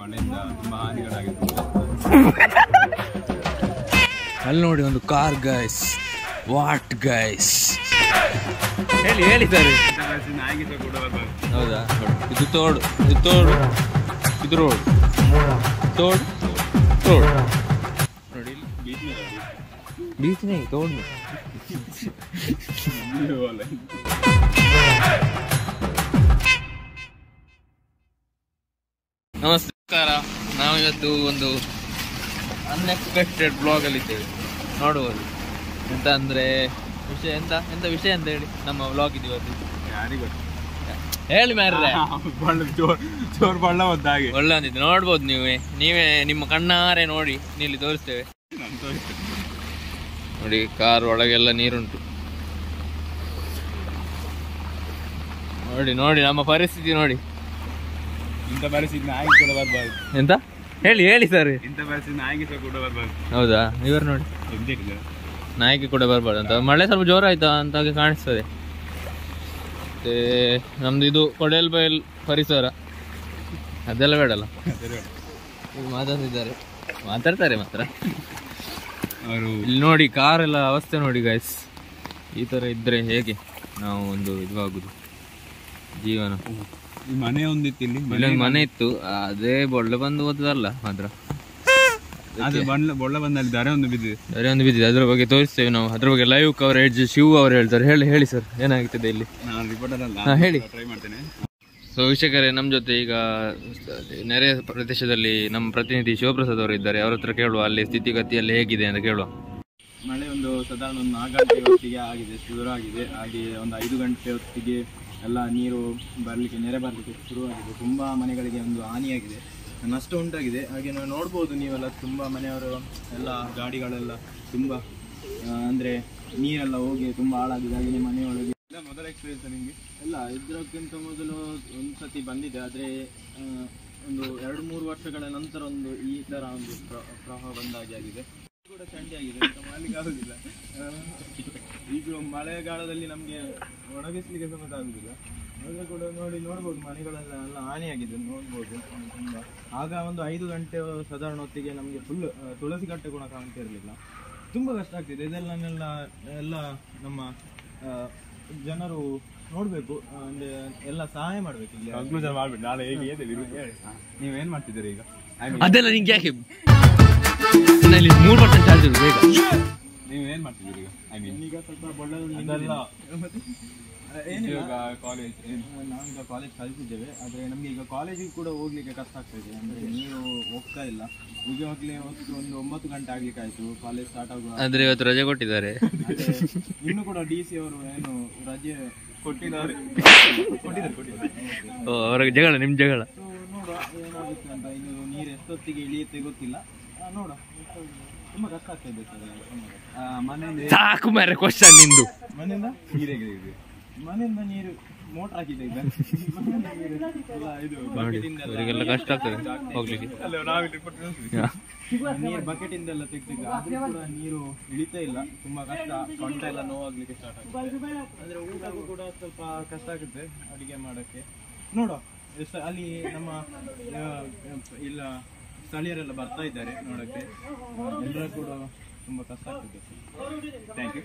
ಮಳೆಯಿಂದ ತುಂಬಾ ಹಾನಿಗಳಾಗಿದೆ. ಅಲ್ಲಿ ನೋಡಿ ಒಂದು ಕಾರ್ ಗೈಸ್, ವಾಟ್ ಗೈಸ್ ಹೇಳಿ ಹೇಳಿ ಸರ್. ಹೌದಾ, ಇದು ತೋಡು, ಇದು ತೋಡು, ಇದು ರೋಡ್, ತೋಡು ತೋಡು ನೋಡಿ, बीच नहीं तोड़ में. ನಮಸ್ಕಾರ, ನಾವಿವತ್ತು ಒಂದು ಅನ್ಎಕ್ಸ್ಪೆಕ್ಟೆಡ್ ಬ್ಲಾಗ್ ಅಲ್ಲಿ ಇದ್ದೇವೆ. ನೋಡುವುದು ಎಂತ ಅಂದ್ರೆ ವಿಷಯ ಎಂತ ವಿಷಯ ಅಂತ ಹೇಳಿ ನಮ್ಮ ಬ್ಲಾಗ್ ಇದು ಇವತ್ತು. ಯಾರಿಗೂ ಹೇಳಿ ಮಾರ್ರೆ. ಜೋರ್ ಬಳ್ಳ ಹಾಗೆ ಒಳ್ಳೆ ಅಂದಿದ್ದು ನೋಡ್ಬೋದು ನೀವೇ ನಿಮ್ಮ ಕಣ್ಣಾರೆ ನೋಡಿ ಇಲ್ಲಿ ತೋರಿಸ್ತೇವೆ. ನೋಡಿ ಕಾರ್ ಒಳಗೆಲ್ಲ ನೀರುಂಟು. ನೋಡಿ ನೋಡಿ ನಮ್ಮ ಪರಿಸ್ಥಿತಿ ನೋಡಿ. ಇಂಥ ಪರಿಸ್ಥಿತಿ ನಾಯಿಗೆ ಕೂಡ ಬರ್ಬಾರ್ದು. ಎಂತ ಹೇಳಿ ಹೇಳಿ ಸರ್. ಇಂಥ ಪರಿಸ್ಥಿತಿ ನಾಯಿಗೆ ಕೂಡ ಬರ್ಬಾರ್ದು. ಹೌದಾ, ಇವರು ನೋಡಿ ನಾಯಿಗೆ ಕೂಡ ಬರ್ಬಾರ್ದು ಅಂತ. ಮಳೆ ಸ್ವಲ್ಪ ಜೋರಾಯ್ತಾ ಅಂತ ಹಾಗೆ ಕಾಣಿಸ್ತದೆ. ಮತ್ತೆ ನಮ್ದು ಇದು ಕೊಡೆಲ್ ಬೈಲ್ ಪರಿಸರ ಅದೆಲ್ಲ ಬೇಡಲ್ಲ. ಮಾತಾಡ್ತಾರೆ ಮಾತ್ರ. ಇಲ್ಲಿ ನೋಡಿ ಕಾರೆಲ್ಲ ಅವಸ್ಥೆ ನೋಡಿ ಗೈಸ್. ಈ ತರ ಇದ್ರೆ ಹೇಗೆ ನಾವು ಒಂದು ಇದಾಗುದು ಜೀವನ. ಮನೆ ಒಂದಿತ್ತು, ಇಲ್ಲಿ ಇಲ್ಲೊಂದು ಮನೆ ಇತ್ತು, ಅದೇ ಬೊಳ್ಳೆ ಬಂದು ಓದಲ್ಲ ಮಾತ್ರ. ಬೊಳ್ಳೆ ಬಂದಲ್ಲಿ ದರೆ ಒಂದು ಬಿದ್ದಿದೆ. ಅದ್ರ ಬಗ್ಗೆ ತೋರಿಸ್ತೇವೆ ನಾವು. ಅದ್ರ ಬಗ್ಗೆ ಲೈವ್ ಕವರೇಜ್ ಶಿವ ಅವರು ಹೇಳ್ತಾರೆ. ಹೇಳಿ ಸರ್, ಏನಾಗ್ತದೆ ಇಲ್ಲಿ ಹೇಳಿ. ಟ್ರೈ ಮಾಡ್ತೇನೆ. ಸೊ ವೀಕ್ಷಕರೇ, ನಮ್ಮ ಜೊತೆ ಈಗ ನೆರೆ ಪ್ರದೇಶದಲ್ಲಿ ನಮ್ಮ ಪ್ರತಿನಿಧಿ ಶಿವಪ್ರಸಾದ್ ಅವರು ಇದ್ದಾರೆ. ಅವ್ರ ಹತ್ರ ಕೇಳುವ ಅಲ್ಲಿ ಸ್ಥಿತಿಗತಿಯಲ್ಲಿ ಹೇಗಿದೆ ಅಂತ ಕೇಳುವ. ಮಳೆ ಒಂದು ಸಾಧಾರಣ ಒಂದು 4 ಗಂಟೆ ಹೊತ್ತಿಗೆ ಆಗಿದೆ, ಶುರುವಾಗಿದೆ. ಹಾಗೆ ಒಂದು 5 ಗಂಟೆ ಹೊತ್ತಿಗೆ ಎಲ್ಲ ನೀರು ನೆರೆ ಬರಲಿಕ್ಕೆ ಶುರುವಾಗಿದೆ. ತುಂಬ ಮನೆಗಳಿಗೆ ಒಂದು ಹಾನಿಯಾಗಿದೆ, ನಷ್ಟ ಉಂಟಾಗಿದೆ. ಹಾಗೆ ನಾವು ನೋಡ್ಬೋದು, ನೀವೆಲ್ಲ ತುಂಬ ಮನೆಯವರು ಎಲ್ಲ ಗಾಡಿಗಳೆಲ್ಲ ತುಂಬ ಅಂದರೆ ನೀರೆಲ್ಲ ಹೋಗಿ ತುಂಬ ಹಾಳಾಗಿದೆ. ಹಾಗೆ ಮನೆಯೊಳಗೆ ಮೊದಲ ಎಕ್ಸ್ಪೀರಿಯನ್ಸ್ ನಿಮಗೆ? ಇಲ್ಲ, ಇದಕ್ಕಿಂತ ಮೊದಲು ಒಂದು ಸತಿ ಬಂದಿದೆ, ಆದರೆ ಒಂದು 2-3 ವರ್ಷಗಳ ನಂತರ ಒಂದು ಈ ಥರ ಒಂದು ಪ್ರವಾಹ ಬಂದಾಗೆ ಆಗಿದೆ. ಕೂಡ ಚಂಡಿ ಆಗಿದೆ, ಮಾಡಲಿಕ್ಕೆ ಆಗೋದಿಲ್ಲ. ಈಗ ಮಳೆಗಾಲದಲ್ಲಿ ನಮಗೆ ಒಣಗಿಸ್ಲಿಕ್ಕೆ ಸಮೇತ ಆಗೋದಿಲ್ಲ. ಆದರೆ ಕೂಡ ನೋಡ್ಬೋದು ಮನೆಗಳೆಲ್ಲ ಎಲ್ಲ ಹಾನಿಯಾಗಿದೆ ನೋಡ್ಬೋದು ತುಂಬ. ಆಗ ಒಂದು 5 ಗಂಟೆ ಸಾಧಾರಣ ಹೊತ್ತಿಗೆ ನಮಗೆ ಫುಲ್ ತುಳಸಿ ಕಟ್ಟೆ ಕೂಡ ಕಾಣ್ತಾ ಇರಲಿಲ್ಲ. ತುಂಬ ಕಷ್ಟ ಆಗ್ತಿದೆ. ಇದೆಲ್ಲ ಎಲ್ಲ ನಮ್ಮ ಜನರು ನೋಡ್ಬೇಕು, ಅಂದ್ರೆ ಎಲ್ಲ ಸಹಾಯ ಮಾಡ್ಬೇಕು. ಇಲ್ಲಿ ಕನ್ಕ್ಲೂಷನ್ ಮಾಡ್ಬಿಟ್ಟು ನಾಳೆ ಹೇಗೆ ನೀವೇನ್ ಮಾಡ್ತಿದ್ದೀರಿ ಈಗ? ಅದೆಲ್ಲ ನಿಂಗೆ ಯಾಕೆ 3% ಚಾರ್ಜ್ ಬೇಗ. ನೀವೇನ್ ಮಾಡ್ತಿದ್ದೀರಿ ಈಗ? ಐ ಮೀನ್ ಈಗ ಸ್ವಲ್ಪ ನಾವೀಗ ಕಾಲೇಜ್ ಕಲಿತಿದ್ದೇವೆ, ಆದರೆ ನಮಗೆ ಈಗ ಕಾಲೇಜಿಗೆ ಕೂಡ ಹೋಗ್ಲಿಕ್ಕೆ ಕಷ್ಟ ಆಗ್ತದೆ. ಅಂದರೆ ನೀರು ಹೋಗ್ತಾ ಇಲ್ಲ. ಈಗಾಗಲೇ ಒಂದು 9 ಗಂಟೆ ಆಗ್ಲಿಕ್ಕೆ ಆಯ್ತು ಕಾಲೇಜ್ ಸ್ಟಾರ್ಟ್ ಆಗುವ. ಅಂದ್ರೆ ಇವತ್ತು ರಜೆ ಕೊಟ್ಟಿದ್ದಾರೆ. ಇನ್ನು ಕೂಡ DC ಅವರು ಏನು ರಜೆ ಕೊಟ್ಟಿದ್ದಾರೆ. ಅವ್ರಿಗೆ ಜಗಳ, ನಿಮ್ ಜಗಳ. ನೋಡುವ ಏನಾಗುತ್ತೆ ಅಂತ. ಇನ್ನು ನೀರು ಎಷ್ಟೊತ್ತಿಗೆ ಇಳಿಯುತ್ತೆ ಗೊತ್ತಿಲ್ಲ, ನೋಡುವ. ತುಂಬಾ ಕಷ್ಟ ಆಗ್ತದೆ ಸರ್. ಮನೆಯಿಂದ ಸಾಕು ಮಾರ್ರೆ ಕ್ವಶನ್ ನಿಂದು. ಮನೆಯಿಂದ ನೀರು ಮನೆಯಿಂದ ನೀರು ಮೋಟರ್ ಹಾಕಿದೆ ಈಗ. ಅವರಿಗೆಲ್ಲ ಕಷ್ಟ ಆಗ್ತದೆ ಹೋಗ್ಲಿಕ್ಕೆ. ನೀರು ಬಕೆಟ್ ಇಂದೆಲ್ಲ ತೆಗ್ದಿದ್ದ, ಆದ್ರೂ ಕೂಡ ನೀರು ಇಳಿತಾ ಇಲ್ಲ. ತುಂಬಾ ಕಷ್ಟ, ಸೊಂಟ ಎಲ್ಲ ನೋವಾಗ್ಲಿಕ್ಕೆ ಸ್ಟಾರ್ಟ್ ಆಗುತ್ತೆ. ಅಂದ್ರೆ ಊಟಕ್ಕೂ ಕೂಡ ಸ್ವಲ್ಪ ಕಷ್ಟ ಆಗುತ್ತೆ ಅಡಿಗೆ ಮಾಡಕ್ಕೆ. ನೋಡುವ ಎಷ್ಟು ಅಲ್ಲಿ ನಮ್ಮ ಇಲ್ಲ ಸ್ಥಳೀಯರೆಲ್ಲ ಬರ್ತಾ ಇದ್ದಾರೆ ನೋಡಕ್ಕೆ. ಎಲ್ಲರೂ ಕೂಡ ತುಂಬಾ ಕಷ್ಟ ಆಗ್ತದೆ. Thank you.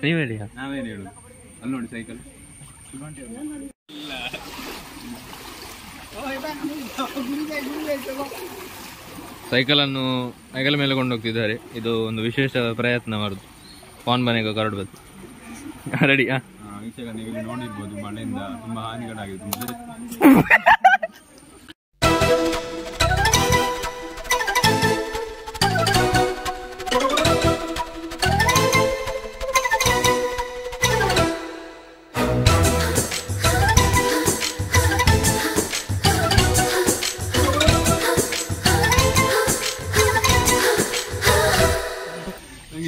ನೀವು ಹೇಳಿ. ನಾವೇನು ಹೇಳುದು? ಅಲ್ಲಿ ನೋಡಿ ಸೈಕಲ್ ಸೈಕಲನ್ನು ಸೈಕಲ್ ಮೇಲೆ ಕೊಂಡೋಗ್ತಿದ್ದಾರೆ. ಇದು ಒಂದು ವಿಶೇಷ ಪ್ರಯತ್ನ ಮಾಡುದು. ಪಾನ್ ಮನೆಗೆ ಕರಡ್ಬೇಕು. ರೆಡಿ? ವೀಕ್ಷಕ, ನೀವು ನೋಡಿರ್ಬೋದು ಮಳೆಯಿಂದ ತುಂಬಾ ಹಾನಿಗಳಾಗಿದೆ.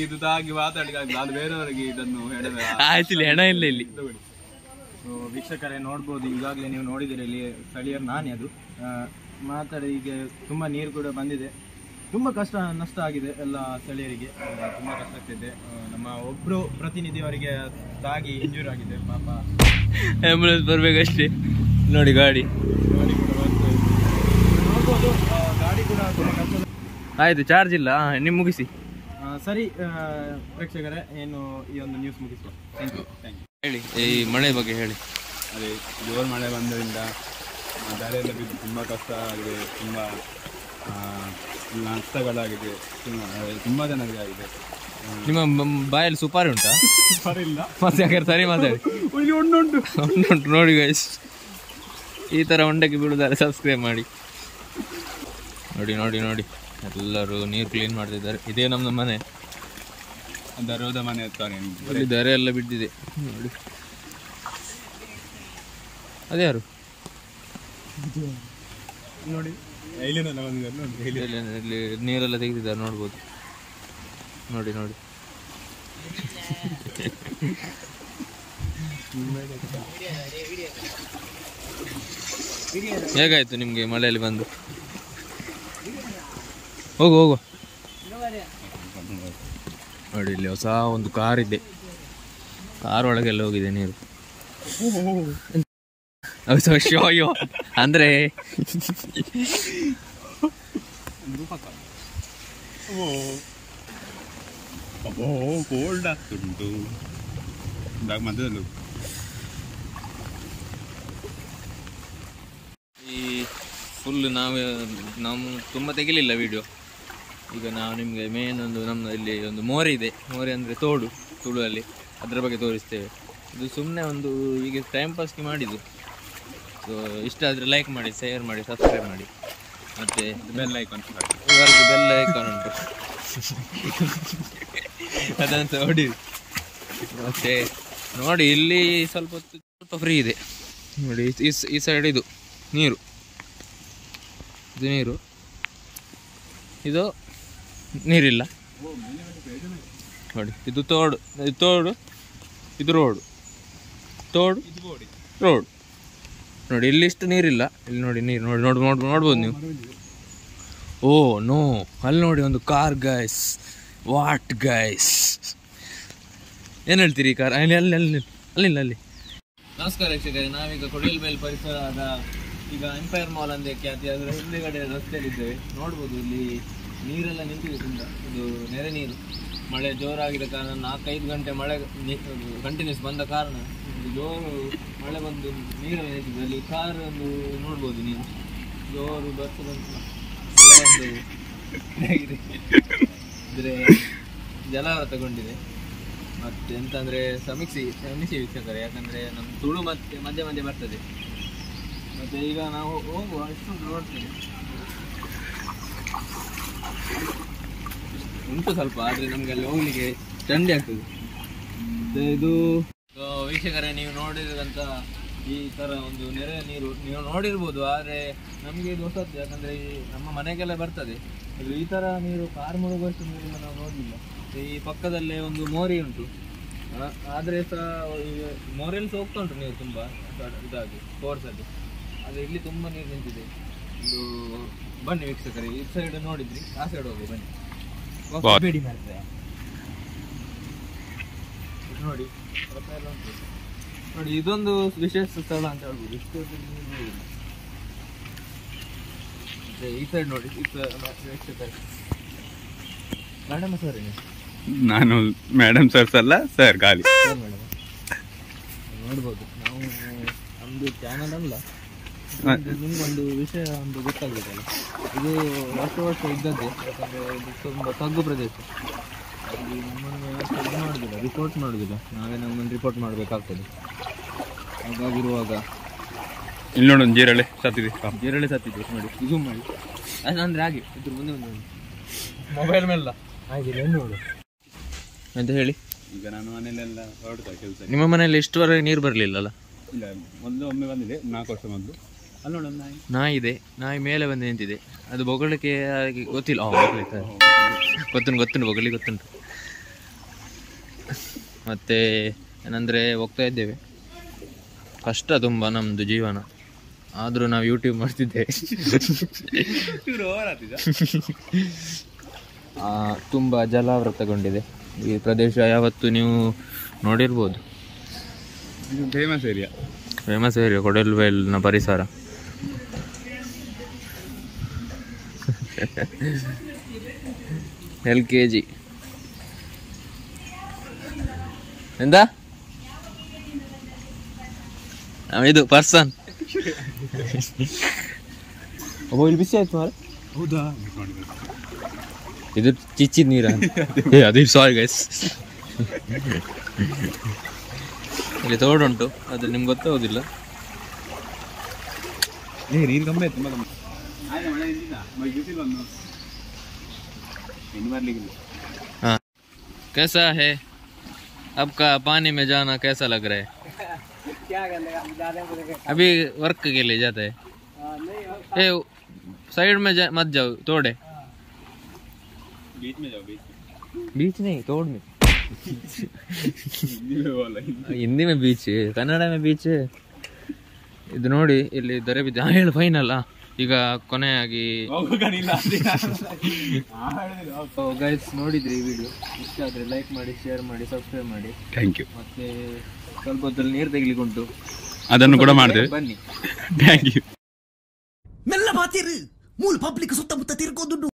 ಇದು ತಾಗಿ ಮಾತಾಡಲಿಕ್ಕೆ ನಾನು ಬೇರೆಯವರಿಗೆ ಇದನ್ನು ಹೇಳಿದ್ರೆ ಹಣ ಇಲ್ಲ ಇಲ್ಲಿ. ವೀಕ್ಷಕರೇ ನೋಡ್ಬೋದು, ಈಗಾಗಲೇ ನೀವು ನೋಡಿದಿರಿ ಇಲ್ಲಿ ಸ್ಥಳೀಯರು ನಾನೇ ಅದು ಮಾತಾಡಿ. ಈಗ ತುಂಬ ನೀರು ಕೂಡ ಬಂದಿದೆ, ತುಂಬ ಕಷ್ಟ ನಷ್ಟ ಆಗಿದೆ ಎಲ್ಲ ಸ್ಥಳೀಯರಿಗೆ. ತುಂಬ ಕಷ್ಟ ಆಗ್ತಿದೆ. ನಮ್ಮ ಒಬ್ಬರು ಪ್ರತಿನಿಧಿಯವರಿಗೆ ತಾಗಿ ಇಂಜೂರ್ ಆಗಿದೆ ಪಾಪ. ಆಂಬುಲೆನ್ಸ್ ಬರ್ಬೇಕಷ್ಟೇ. ನೋಡಿ ಗಾಡಿ ಕೂಡ ಆಯ್ತು, ಚಾರ್ಜ್ ಇಲ್ಲ, ನಿಮ್ ಮುಗಿಸಿ. ಸರಿ ಪ್ರೇಕ್ಷಕರೇ, ಏನು ಈ ಒಂದು ನ್ಯೂಸ್ ಮುಗಿಸುವ. Thank you. ಹೇಳಿ, ಈ ಮಳೆ ಬಗ್ಗೆ ಹೇಳಿ. ಅದೇ ಜೋರು ಮಳೆ ಬಂದರಿಂದ ದಾರಿಯೆಲ್ಲ ಬಿದ್ದು ತುಂಬ ಕಷ್ಟ ಆಗಿದೆ, ತುಂಬ ನಷ್ಟಗಳಾಗಿದೆ, ತುಂಬ ಜನರಿಗೆ ಆಗಿದೆ. ನಿಮ್ಮ ಬಾಯಲ್ಲಿ ಸುಪಾರಿ ಉಂಟಾ? ಇಲ್ಲ ಮತ್ತೆ ಯಾಕಂದ್ರೆ ಸರಿ ಮಾತಾಡಿ. ಉಂಟು ನೋಡಿ ಗೈಸ್, ಈ ಥರ ಹೊಂಡಕ್ಕೆ ಬಿಡುತ್ತಾರೆ. ಸಬ್ಸ್ಕ್ರೈಬ್ ಮಾಡಿ. ನೋಡಿ ನೋಡಿ ನೋಡಿ, ಎಲ್ಲರೂ ನೀರು ಕ್ಲೀನ್ ಮಾಡ್ತಿದ್ದಾರೆ. ಇದೇ ನಮ್ಮದು ಮನೆ, ದರೋದ ಮನೆ ಹತ್ತಾರೆ. ಅಲ್ಲಿ ದರೆ ಎಲ್ಲ ಬಿದ್ದಿದೆ ನೋಡಿ. ಅದ್ಯಾರು ನೋಡಿ, ಇಲ್ಲಿಂದ ಬಂದಿದ್ದಾರೆ ನೋಡಿ. ಇಲ್ಲಿ ನೀರೆಲ್ಲ ತೆಗೆದಿದ್ದಾರೆ, ನೋಡ್ಬೋದು. ನೋಡಿ ನೋಡಿ, ಹೇಗಾಯ್ತು ನಿಮಗೆ ಮಳೆಯಲ್ಲಿ ಬಂದು? ಹೋಗು ಹೋಗು. ನೋಡಿ, ಇಲ್ಲಿ ಹೊಸ ಒಂದು ಕಾರ್ ಇದೆ, ಕಾರ್ ಒಳಗೆಲ್ಲ ಹೋಗಿದೆ ನೀರು. ಅಯ್ಯೋ, ಅಂದ್ರೆ ಕೋಲ್ಡ್ ಆಗ್ತುಂಟು ಮಧ್ಯದಲ್ಲೂ. ಈ ಫುಲ್ ನಾವು ತುಂಬ ತೆಗಿಲಿಲ್ಲ ವಿಡಿಯೋ. ಈಗ ನಾವು ನಿಮಗೆ ಮೇನ್ ಒಂದು ನಮ್ಮ ಇಲ್ಲಿ ಒಂದು ಮೋರಿ ಇದೆ. ಮೋರಿ ಅಂದರೆ ತೋಡು, ತುಳುವಲ್ಲಿ, ಅದರ ಬಗ್ಗೆ ತೋರಿಸ್ತೇವೆ. ಇದು ಸುಮ್ಮನೆ ಒಂದು ಈಗ ಟೈಮ್ ಪಾಸ್ಗೆ ಮಾಡಿದ್ದು. ಸೊ ಇಷ್ಟ ಆದರೆ ಲೈಕ್ ಮಾಡಿ, ಶೇರ್ ಮಾಡಿ, ಸಬ್ಸ್ಕ್ರೈಬ್ ಮಾಡಿ. ಮತ್ತು ಬೆಲ್ ಐಕಾನ್ ಇವರಿಗೆ ಬೆಲ್ ಐಕಾನ್ ಉಂಟು, ಅದಂತ ಹೊಡಿ. ಮತ್ತು ನೋಡಿ, ಇಲ್ಲಿ ಸ್ವಲ್ಪ ಫ್ರೀ ಇದೆ ನೋಡಿ. ಈ ಸೈಡ್ ಇದು ನೀರು, ಇದು ನೀರು, ಇದು ನೀರಿಲ್ಲ ನೋಡಿ. ಇದು ತೋಡು, ಇದು ರೋಡು, ತೋಡು ರೋಡ್ ನೋಡಿ. ಇಲ್ಲಿ ಇಷ್ಟು ನೀರಿಲ್ಲ, ಇಲ್ಲಿ ನೋಡಿ ನೀರು ನೋಡ್ಬೋದು ನೀವು. ಓ ನೋ, ಅಲ್ಲಿ ನೋಡಿ ಒಂದು ಕಾರ್ ಗೈಸ್. ವಾಟ್ ಗೈಸ್, ಏನು ಹೇಳ್ತೀರಿ ಈ ಕಾರ್? ಅಲ್ಲಿ. ನಮಸ್ಕಾರ ವೀಕ್ಷಕರೇ, ನಾವೀಗ ಕೊಡಿಯಲ್ಬೈಲ್ ಪರಿಸರದ ಈಗ ಎಂಪೈರ್ ಮಾಲ್ ಅಂದೇ ಖ್ಯಾತಿ, ಅದರ ಹಿಂದೆಗಡೆ ರಸ್ತೆಯಲ್ಲಿದ್ದೇವೆ. ನೋಡ್ಬೋದು, ಇಲ್ಲಿ ನೀರೆಲ್ಲ ನಿಂತಿದೆ ತುಂಬ. ಇದು ನೆರೆ ನೀರು, ಮಳೆ ಜೋರಾಗಿದ್ದ ಕಾರಣ 4-5 ಗಂಟೆ ಮಳೆ ಕಂಟಿನ್ಯೂಸ್ ಬಂದ ಕಾರಣ ಜೋರು ಮಳೆ ಬಂದು ನೀರೆಲ್ಲ ನಿಂತಿದೆ. ಅಲ್ಲಿ ಕಾರ್ ಒಂದು ನೋಡ್ಬೋದು ನೀವು, ಜೋರು ಬಸ್ ಬಂದು ಮಳೆ ಬಂದು ಹೇಗಿದೆ ಅಂದರೆ ಜಲಾವೃತಗೊಂಡಿದೆ. ಮತ್ತು ಎಂತಂದರೆ ಕ್ಷಮಿಸಿ ವೀಕ್ಷಕರೇ, ಯಾಕಂದರೆ ನಮ್ಮ ತುಳು ಮತ್ತೆ ಮಧ್ಯೆ ಬರ್ತದೆ. ಮತ್ತು ಈಗ ನಾವು ಹೋಗುವ ಇಷ್ಟೊಂದು ನೋಡ್ತೇವೆ, ಉಂಟು ಸ್ವಲ್ಪ, ಆದರೆ ನಮಗೆ ಅಲ್ಲಿ ಹೋಗ್ಲಿಕ್ಕೆ ಚಂಡಿ ಆಗ್ತದೆ. ಮತ್ತು ಇದು ವೀಕ್ಷಕರೇ, ನೀವು ನೋಡಿದಂಥ ಈ ಥರ ಒಂದು ನೆರೆ ನೀರು ನೀವು ನೋಡಿರ್ಬೋದು, ಆದರೆ ನಮಗೆ ಇದು ಹೊಸತ್ತು. ಯಾಕಂದರೆ ನಮ್ಮ ಮನೆಗೆಲ್ಲ ಬರ್ತದೆ. ಅದು ಈ ಥರ ನೀರು ಕಾರ್ ಮುಳುಗುವಷ್ಟು ನೀರನ್ನು ನಾವು ನೋಡಲಿಲ್ಲ. ಈ ಪಕ್ಕದಲ್ಲೇ ಒಂದು ಮೋರಿ ಉಂಟು, ಆದರೆ ಸಹ ಮೋರಿಯಲ್ಲಿ ಸಹ ಹೋಗ್ತಾ ಉಂಟು ನೀರು ತುಂಬ ಇದಾಗಿ ಫೋರ್ಸಲ್ಲಿ. ಆದರೆ ಇಲ್ಲಿ ತುಂಬ ನೀರು ನಿಂತಿದೆ. ಒಂದು ಬನ್ನಿ ವೀಕ್ಷಕರೇ, ಈ ಸೈಡ್ ನೋಡಿದ್ರಿ, ಆ ಸೈಡ್ ಹೋಗಿ ಬನ್ನಿ. ಬೇಡಿ ಮಾಡ್ತೇವೆ ನೋಡಿ, ಎಲ್ಲ ಉಂಟು ನೋಡಿ. ಇದೊಂದು ವಿಶೇಷ ಸ್ಥಳ ಅಂತ ಹೇಳ್ಬೋದು. ಇಷ್ಟು ಮತ್ತೆ ಈ ಸೈಡ್ ನೋಡಿ, ವೀಕ್ಷಕರೇ. ಮೇಡಮ್ ಸರ್, ನಾನು ಮೇಡಮ್ ಸರ್ಸ್ ಅಲ್ಲ ಸರ್, ಗಾಲಿ ಮೇಡಮ್ ನೋಡ್ಬೋದು. ನಾವು ನಮ್ಮದು ಚಾನಲ್ ಅಲ್ಲ, ನಿಮ್ಗೊಂದು ವಿಷಯ ಒಂದು ಗೊತ್ತಾಗಬೇಕಲ್ಲ. ಇದು ವರ್ಷ ಇದ್ದದ್ದೇ, ಯಾಕಂದರೆ ಇದು ತುಂಬ ತಗ್ಗು ಪ್ರದೇಶ. ಅಲ್ಲಿ ನಮ್ಮನ್ನು ಇದು ಮಾಡೋದಿಲ್ಲ, ರಿಪೋರ್ಟ್ ಮಾಡೋದಿಲ್ಲ, ನಾವೇ ನಮ್ಮನ್ನು ರಿಪೋರ್ಟ್ ಮಾಡಬೇಕಾಗ್ತದೆ. ಹಾಗಾಗಿರುವಾಗ ಇಲ್ಲಿ ನೋಡಿ, ಒಂದು ಜೀರಳೆ ಸತ್ತಿದೆ ನೋಡಿ. ಝೂಮ್ ಮಾಡಿ, ಅಂದರೆ ಹಾಗೆ ಇದ್ರ ಮುಂದೆ ಒಂದು ಮೊಬೈಲ್ ಮೇಲ್ಲ ಹಾಗೆ ನೋಡು ಅಂತ ಹೇಳಿ. ಈಗ ನಾನು ಮನೆಯಲ್ಲೆಲ್ಲ ಹೊರಡ್ತಾ ಕೆಲಸ. ನಿಮ್ಮ ಮನೆಯಲ್ಲಿ ಇಷ್ಟುವರೆಗೆ ನೀರು ಬರಲಿಲ್ಲಲ್ಲ? ಇಲ್ಲ, ಒಮ್ಮೆ ಬಂದಿದೆ 4 ವರ್ಷ ಮೊದಲು. ಅಲ್ಲಿ ನೋಡಿ, ನಾಯಿ ಇದೆ, ನಾಯಿ ಮೇಲೆ ಬಂದು ನಿಂತಿದೆ. ಅದು ಬೊಗಳಿಕೆ ಗೊತ್ತಿಲ್ಲ. ಗೊತ್ತುಂಟು ಬೊಗಳಿ ಗೊತ್ತುಂಟು. ಮತ್ತೆ ಏನಂದರೆ ಹೋಗ್ತಾ ಇದ್ದೇವೆ, ಕಷ್ಟ ತುಂಬ ನಮ್ಮದು ಜೀವನ. ಆದರೂ ನಾವು ಯೂಟ್ಯೂಬ್ ಮಾಡ್ತಿದ್ದೇವೆ. ತುಂಬ ಜಲಾವೃತಗೊಂಡಿದೆ ಈ ಪ್ರದೇಶ. ಯಾವತ್ತು ನೀವು ನೋಡಿರ್ಬೋದು, ಫೇಮಸ್ ಏರಿಯಾ ಕೊಡೆಲ್ಬೈಲ್ನ ಪರಿಸರ. LKG ಎಂತ ಇದು ಪರ್ಸನ್ ಇಲ್ಲಿ ಬಿಸಿ ಆಯ್ತು ಮಾರ. ಹೌದಾ? ಇದು ಚಿಚ್ಚಿದ ನೀರ ಅದು ಸಾರಿ ಗೈಸ್. ಇಲ್ಲಿ ತೋಡುಂಟು, ಅದು ನಿಮ್ಗೆ ಗೊತ್ತಾಗೋದಿಲ್ಲ. ನೀರು ಕಮ್ಮಿ ಆಯ್ತು, ತುಂಬ ಕಮ್ಮಿ. ಇನ್ನು ಬರ್ಲಿಕ್ಕಿಲ್ಲ. हाँ कैसा है आपका पानी में जाना, कैसा लग रहा है? अभी वर्क के लिए जाते हैं. ए साइड में मत जाओ, तोड़े. बीच में जाओ, बीच नहीं, तोड़ में. Hindi May beach, Kannada May beach. ಇದು ನೋಡಿ ಇಲ್ಲಿ ದೊರೆ ಬಿದ್ದೆ. ಹೇಳು ಫೈನಲ್. ಈಗ ಕೊನೆಯಾಗಿ ಗೈಸ್ ನೋಡಿದ್ರಿ ಈ ವಿಡಿಯೋ ಇಷ್ಟ ಆದರೆ ಲೈಕ್ ಮಾಡಿ, ಶೇರ್ ಮಾಡಿ, ಸಬ್ಸ್ಕ್ರೈಬ್ ಮಾಡಿ. Thank you. ಮತ್ತೆ ಸ್ವಲ್ಪ ಹೊತ್ತಲ್ಲಿ ನೀರು ತೆಗಿಲಿಕ್ಕುಂಟು, ಅದನ್ನು ಕೂಡ ಮಾಡ್ತೇವೆ. ಬನ್ನಿ. Thank you. ಮೆಲ್ಲ ಮಾತಿರು ಮೂಲ ಪಬ್ಲಿಕ್ ಸುತ್ತಮುತ್ತ ತಿರ್ಗೋದುಂಡು.